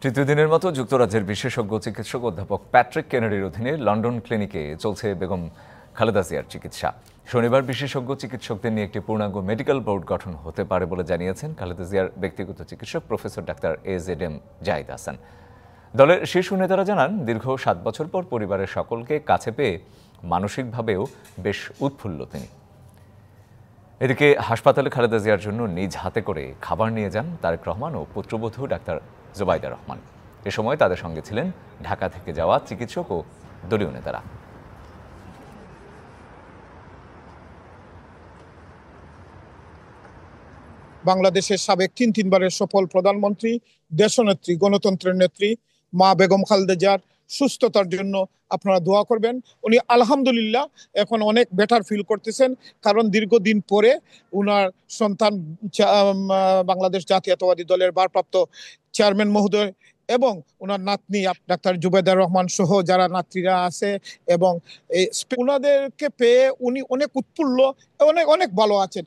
তৃতীয় দিনের মতো যুক্তরাজ্যের বিশেষজ্ঞ চিকিৎসক অধ্যাপক প্যাট্রিক কেনেডির অধীনে লন্ডন ক্লিনিকে চলছে বেগম খালেদা জিয়ার চিকিৎসা। শনিবার বিশেষজ্ঞ চিকিৎসকদের নিয়ে একটি পূর্ণাঙ্গ মেডিকেল বোর্ড গঠন হতে পারে বলে জানিয়েছেন খালেদা জিয়ার ব্যক্তিগত চিকিৎসক professor doctor AZM Zahid Hasan. দলের শীর্ষ নেতারা জানান, দীর্ঘ 7 বছর পর পরিবারের সকলকে কাছে পেয়ে মানসিকভাবেও বেশ উৎফুল্ল তিনি। এদিকে হাসপাতালে খালেদা জিয়ার জন্য নিজ হাতে করে খাবার নিয়ে যান তারেক রহমান ও পুত্রবধূ ডাক্তার জুবাইদা রহমান। এ সময় তাদের সঙ্গে ছিলেন ঢাকা থেকে যাওয়া চিকিৎসক ও দলীয় নেতারা। বাংলাদেশের সাবেক তিনবারের সফল প্রধানমন্ত্রী, দেশনেত্রী, গণতন্ত্রের নেত্রী মা বেগম খালেদা জিয়ার সুস্থতার জন্য আপনারা দোয়া করবেন। উনি আলহামদুলিল্লাহ এখন অনেক বেটার ফিল করতেছেন, কারণ দীর্ঘদিন পরে উনার সন্তান বাংলাদেশ জাতীয়তাবাদী দলের ভারপ্রাপ্ত চেয়ারম্যান মহোদয় এবং ওনার নাতনি ডাক্তার জুবাইদা রহমান সহ যারা নাতনিরা আছে এবং ওনাদেরকে পেয়ে উনি অনেক উৎফুল্ল, অনেক অনেক ভালো আছেন।